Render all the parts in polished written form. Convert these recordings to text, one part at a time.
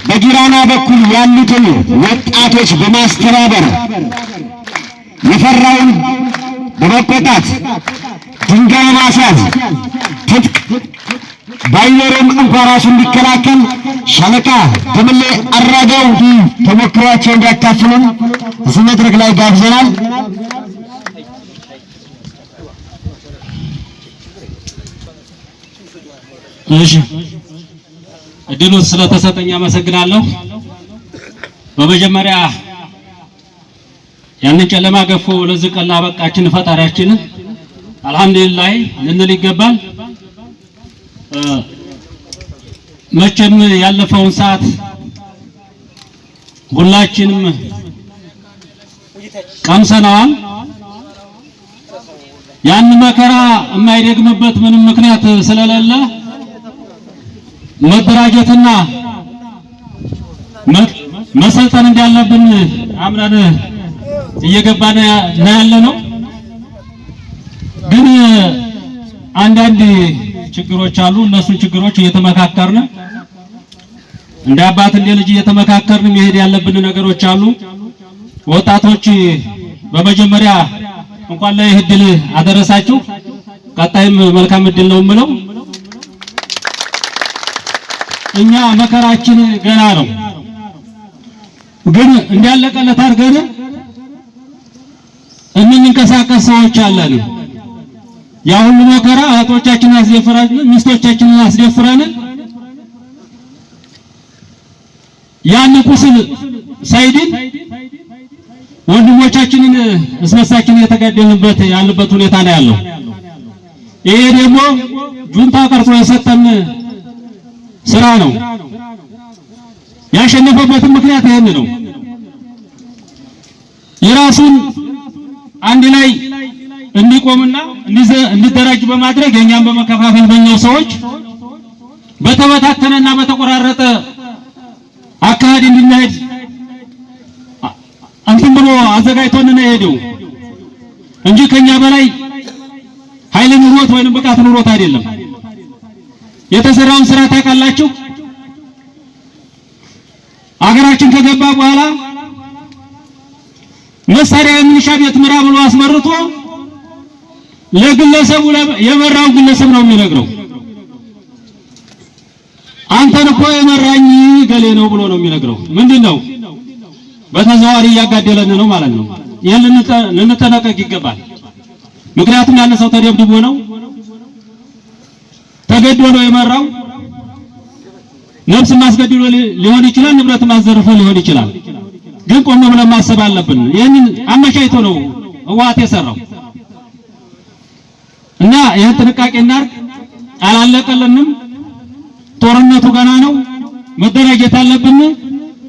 በጊራና በኩል ያሉትን ወጣቶች በማስተባበር የፈራውን በመቆጣት ድንጋይ ማስያዝ ትጥቅ ባይኖርም እንኳን ራሱን እንዲከላከል ሻለቃ ተመለ አራጋው ተሞክሯቸው እንዲያካፍሉን እዚህ መድረክ ላይ ጋብዘናል። እሺ እድሉን ስለተሰጠኝ አመሰግናለሁ። በመጀመሪያ ያንን ጨለማ ገፎ ለዚህ ቀን ላበቃችን ፈጣሪያችንን አልሐምዱሊላህ ልንል ይገባል። መቼም ያለፈውን ሰዓት ሁላችንም ቀምሰናል። ያን መከራ የማይደግምበት ምንም ምክንያት ስለሌለ መደራጀትና መሰልጠን እንዳለብን አምነን እየገባን ያለነው። ግን አንዳንድ ችግሮች አሉ። እነሱን ችግሮች እየተመካከርን እንደ አባት እንደ ልጅ እየተመካከርን መሄድ ያለብን ነገሮች አሉ። ወጣቶች በመጀመሪያ እንኳን ላይ እድል አደረሳችሁ። ቀጣይም መልካም እድል ነው የምለው። እኛ መከራችን ገና ነው። ግን እንዲያለቀለት አድርገን የምንንቀሳቀስ ሰዎች አለን። ያ ሁሉ መከራ እህቶቻችንን አስደፍረን ሚስቶቻችንን አስደፍረን ያን ቁስል ሳይድን ወንድሞቻችንን እስመሳችን የተጋደልንበት ያለበት ሁኔታ ነው ያለው። ይሄ ደግሞ ጁንታ ቀርጾ የሰጠን ስራ ነው። ያሸነፈበትን ምክንያት ይሄን ነው። የራሱን አንድ ላይ እንዲቆምና እንዲደራጅ በማድረግ የኛን በመከፋፈል በእኛው ሰዎች በተበታተነና በተቆራረጠ አካሄድ እንድንሄድ አንተም ብሎ አዘጋጅቶን ነው የሄደው እንጂ ከኛ በላይ ኃይል ኑሮት ወይንም ብቃት ኑሮት አይደለም። የተሰራውን ስራ ታውቃላችሁ። አገራችን ከገባ በኋላ መሳሪያ የሚሊሻ ቤት ምራ ብሎ አስመርቶ ለግለሰቡ የመራው ግለሰብ ነው የሚነግረው። አንተን እኮ የመራኝ ገሌ ነው ብሎ ነው የሚነግረው። ምንድነው? በተዘዋዋሪ እያጋደለን ነው ማለት ነው። ይሄን ልንጠነቀቅ ይገባል። ምክንያቱም ያን ሰው ተደብድቦ ነው ተገድሎ ነው የመራው። ነፍስ ማስገድሎ ሊሆን ይችላል፣ ንብረት ማዘርፎ ሊሆን ይችላል። ግን ቆም ብለን ማሰብ አለብን። ይሄንን አመቻይቶ ነው ህወሓት የሰራው እና ይሄን ጥንቃቄ እናድርግ። አላለቀልንም። ጦርነቱ ገና ነው። መደራጀት አለብን።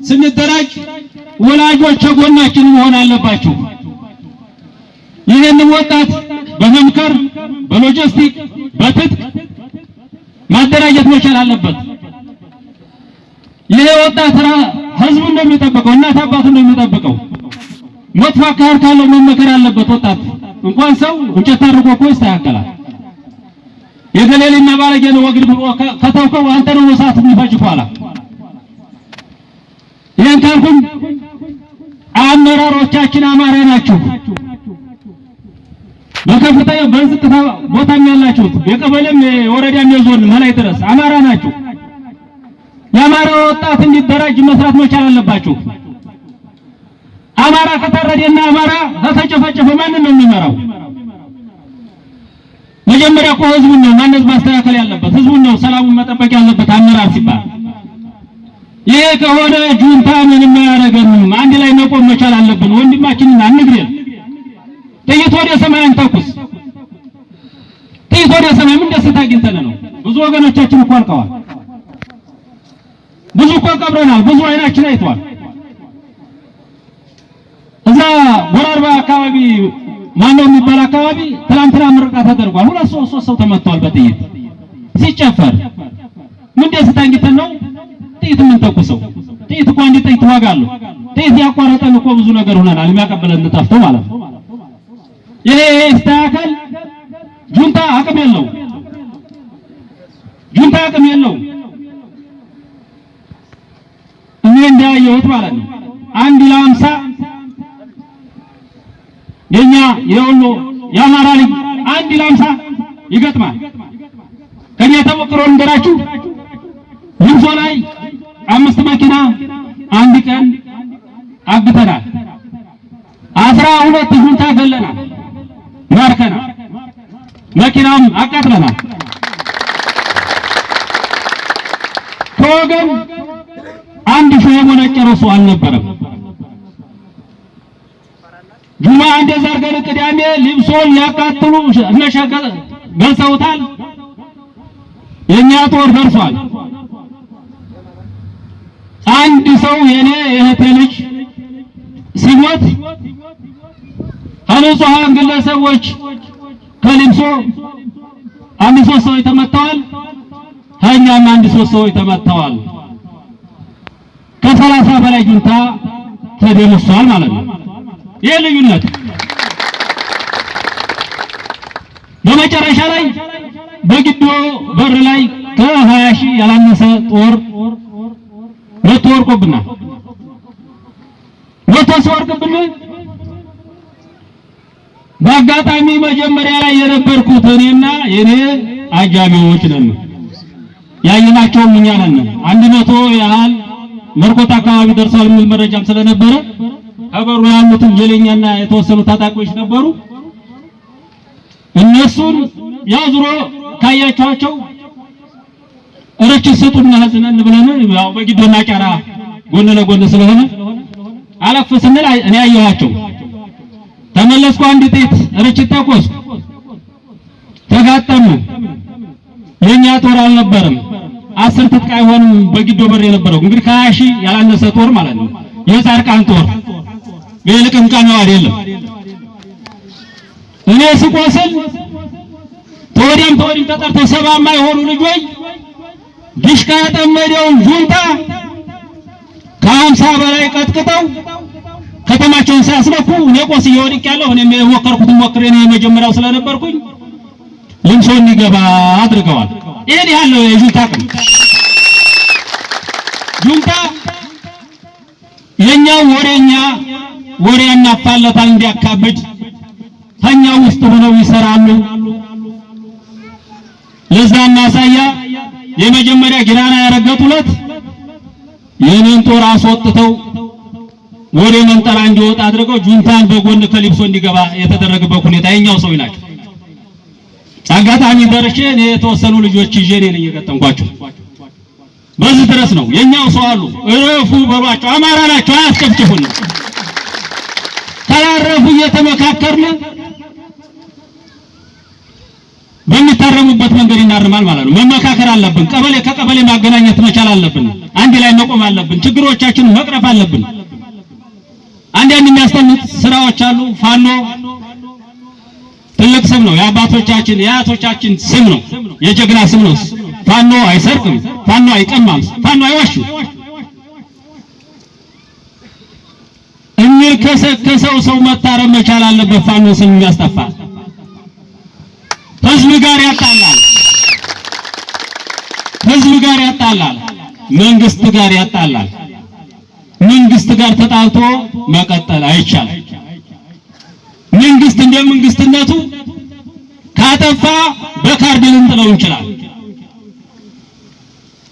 ስንደራጅ ወላጆች ጎናችን መሆን አለባቸው። ይሄን ወጣት በመምከር በሎጂስቲክ በትጥቅ ማደራጀት መቻል አለበት። ይሄ ወጣት ህዝቡ እንደሚጠብቀው እናት አባቱ እንደሚጠብቀው መጥፎ አካሄድ ካለው መመከር አለበት። ወጣት እንኳን ሰው እንጨት አድርጎ እኮ ይስተካከላል። የገሌልና ባለጌ ነው ወግድ ብሎ ከተውከው አንተ ነው ሰዓት የሚፈጅ ኋላ። ይሄን ካልኩም አመራሮቻችን አማራ ናችሁ። በከፍተኛ በዝቅታ ቦታም ያላችሁት የቀበሌም የወረዳም የዞን መላይ ድረስ አማራ ናችሁ። የአማራ ወጣት እንዲደራጅ መስራት መቻል አለባችሁ። አማራ ከተረደና አማራ ከተጨፈጨፈ ማንን ነው የሚመራው? መጀመሪያ እኮ ህዝቡን ነው ማነዝ ማስተካከል ያለበት። ህዝቡን ነው ሰላሙን መጠበቅ ያለበት አመራር ሲባል። ይሄ ከሆነ ጁንታ ምንም አያደርገንም። አንድ ላይ መቆም መቻል አለብን። ወንድማችንን አንግደል። ጥይት ወደ ሰማይ አንተኩስ። ጥይት ወደ ሰማይ ምን ደስታ አግኝተን ነው? ብዙ ወገኖቻችን እኮ አልቀዋል። ብዙ እኮ ቀብረናል። ብዙ አይናችን አይቷል። እዛ ወራርባ አካባቢ ማነው የሚባል አካባቢ ትላንትና ምርቃት ተደርጓል። ሁለት ሶስት ሰው ተመቷል በጥይት ሲጨፈር። ምን ደስታ አግኝተን ነው ጥይት ምን ተኩሰው? ጥይት እኮ አንድ ጥይት ዋጋ አለው። ጥይት ያቋረጠን እኮ ብዙ ነገር ሆነናል። የሚያቀበለን ጠፍቶ ማለት ነው። ይሄ ይስተካከል። ጁንታ አቅም የለው። ጁንታ አቅም የለው። ያየሁት ማለት ነው። 1 ለ50 የኛ የወሎ የአማራ ልጅ 1 ለ50 ይገጥማል። ከኛ ተሞክሮ እንደራችሁ ልብሶ ላይ 5 መኪና አንድ ቀን አግተናል። 12 ጁንታ ገለናል፣ ማርከናል፣ መኪናም አቃጥለናል። ከወገን አንድ ሺህ የሞነጨረ ሰው አልነበረም። ጁማ እንደዛ አድርገን ቅዳሜ ልብሶን ሊያቃጥሉ እነሸገ ገልጸውታል። የኛ ጦር ደርሷል። አንድ ሰው የኔ እህት ልጅ ሲሞት ከንጹሃን ግለሰቦች ከልብሶ 3 ሰዎች ተመተዋል። ከኛም 3 ሰዎች ተመተዋል። ከ30 በላይ ጁንታ ተደምሷል ማለት ነው። ይሄ ልዩነት በመጨረሻ ላይ በግዶ በር ላይ ከ20 ሺህ ያላነሰ ጦር መቶ ወርቆብናል። መቶ ሲወርቅብን በአጋጣሚ መጀመሪያ ላይ የነበርኩት እኔና የኔ አጃቢዎች ነን። ያየናቸው እኛ ነን። 100 ያህል መርቆት አካባቢ ደርሷል የሚል መረጃም ስለነበረ አበሩ ያሉትን ጀለኛና የተወሰኑ ታጣቂዎች ነበሩ። እነሱን ያዙሮ ካያቸዋቸው እረች ስጡና ህዝነን ብለን ያው በግዶና ጫራ ጎን ለጎን ስለሆነ አለፍ ስንል እኔ አየኋቸው። ተመለስኩ። አንድ ጥይት እረች ተኮስኩ። ተጋጠሙ። የኛ ጦር አልነበረም። 10 ትጥቅ አይሆንም በግዶ በር የነበረው እንግዲህ ከ20 ሺህ ያላነሰ ጦር ማለት ነው። የጻድቃን ጦር በልቅምቃሚው አይደለም። እኔ ስቆስል ተወዲያም ተጠርተው 70 የማይሆኑ ልጆች ዲሽቃ ያጠመደውን ጁንታ ከ50 በላይ ቀጥቅጠው ከተማቸውን ሲያስነኩ እኔ ቆስዬ ወድቄያለሁ። እኔም የሞከርኩት ሞክሬ ነው የመጀመሪያው ስለነበርኩኝ ልምሶ እንዲገባ አድርገዋል። ይሄን ያለው የጁንታ ቀን ጁንታ የኛው ወሬ ያናፋለታል እንዲያካብድ ተኛው ውስጥ ሆነው ይሰራሉ። ለዛ ማሳያ የመጀመሪያ ጊራና ያረገጡለት የኔን ጦር አስወጥተው ወደ መንጠራ እንዲወጣ አድርገው ጁንታን በጎን ከሊብሶ እንዲገባ የተደረገበት ሁኔታ የኛው ሰው ይላል። አጋጣሚ ደርሼ እኔ የተወሰኑ ልጆች ይዤ ነኝ የገጠምኳቸው። በዚህ ድረስ ነው የኛው ሰው አሉ እረፉ በሏቸው፣ አማራ ናቸው አያስጨፍጭፉን። ተራረፉ እየተመካከርን በሚታረሙበት መንገድ ይናርማል ማለት ነው። መመካከር አለብን። ቀበሌ ከቀበሌ ማገናኘት መቻል አለብን። አንድ ላይ መቆም አለብን። ችግሮቻችንን መቅረፍ አለብን። አንዳንድ የሚያስተምሩት ስራዎች አሉ። ፋኖ ትልቅ ስም ነው። የአባቶቻችን የአያቶቻችን ስም ነው። የጀግና ስም ነው። ፋኖ አይሰርቅም፣ ፋኖ አይቀማም፣ ፋኖ አይዋሽም። ከሰው ሰው መታረም መቻል አለበት። ፋኖ ስም የሚያስጠፋ ህዝብ ጋር ያጣላል፣ ህዝብ ጋር ያጣላል፣ መንግስት ጋር ያጣላል። መንግስት ጋር ተጣልቶ መቀጠል አይቻልም። መንግስት እንደ መንግስትነቱ ካጠፋ በካርድ ልንጥለው እንችላለን።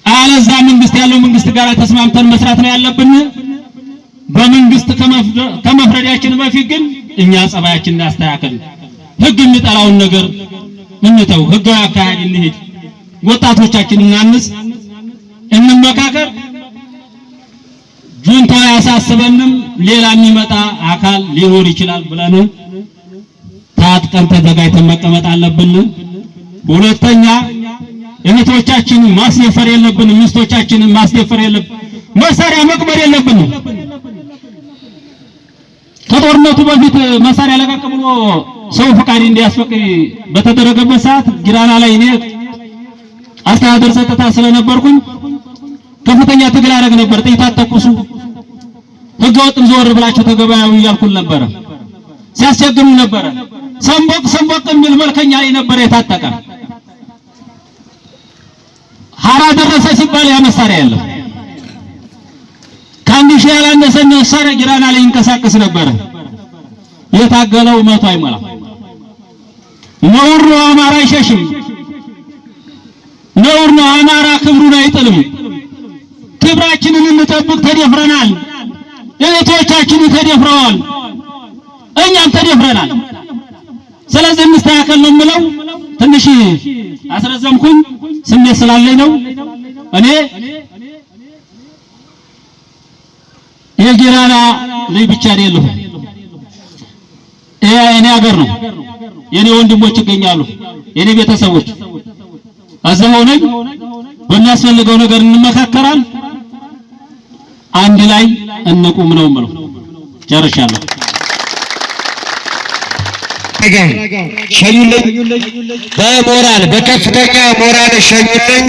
አለዛ መንግስት ያለው መንግስት ጋር ተስማምተን መስራት ነው ያለብን። በመንግስት ከመፍረዳችን በፊት ግን እኛ ጸባያችንን እናስተካክል። ህግ የሚጠላውን ነገር እንተው፣ ህጋዊ አካሄድ እንሂድ። ወጣቶቻችን እናንስ፣ እንመካከር። ጁንታ ያሳስበንም ሌላ የሚመጣ አካል ሊኖር ይችላል ብለን ታጥቀን ተዘጋጅተን መቀመጥ አለብን። ሁለተኛ እህቶቻችንን ማስደፈር የለብንም፣ ሚስቶቻችንን ማስደፈር የለብንም፣ መሳሪያ መቅበር የለብንም። ከጦርነቱ በፊት መሳሪያ ለቀቅ ብሎ ሰው ፈቃድ እንዲያስፈቅድ በተደረገበት ሰዓት ጊራና ላይ እኔ አስተዳደር ጸጥታ ስለነበርኩኝ ከፍተኛ ትግል አደረግ ነበር። ጥይት አትተኩሱ፣ ህገወጥም ዘወር ብላችሁ ተገበያዩ እያልኩን ነበረ። ሲያስቸግሩ ነበረ። ሰንቦቅ የሚል መልከኛ ላይ ነበር የታጠቀ። ሐራ ደረሰ ሲባል ያ መሳሪያ የለም። ከ1000 ሺህ ያላነሰ መሳሪያ ጊራና ላይ ይንቀሳቀስ ነበር። የታገለው 100 አይሞላ። ነውር ነው። አማራ አይሸሽም። ነውር ነው። አማራ ክብሩን አይጥልም። ክብራችንን እንጠብቅ። ተደፍረናል። እህቶቻችን ተደፍረዋል። እኛም ተደፍረናል። ስለዚህ እንስተካከል ነው የምለው። ትንሽ አስረዘምኩኝ፣ ስሜት ስላለኝ ነው። እኔ የጊራና ልጅ ብቻ አይደለሁ። ይሄ የኔ ሀገር ነው። የኔ ወንድሞች ይገኛሉ፣ የኔ ቤተሰቦች አዘመው ነኝ። በሚያስፈልገው ነገር እንመካከራል፣ አንድ ላይ እንቁም ነው የምለው። ጨርሻለሁ። ሸኙልኝ፣ በሞራል በከፍተኛ ሞራል ሸኙልኝ።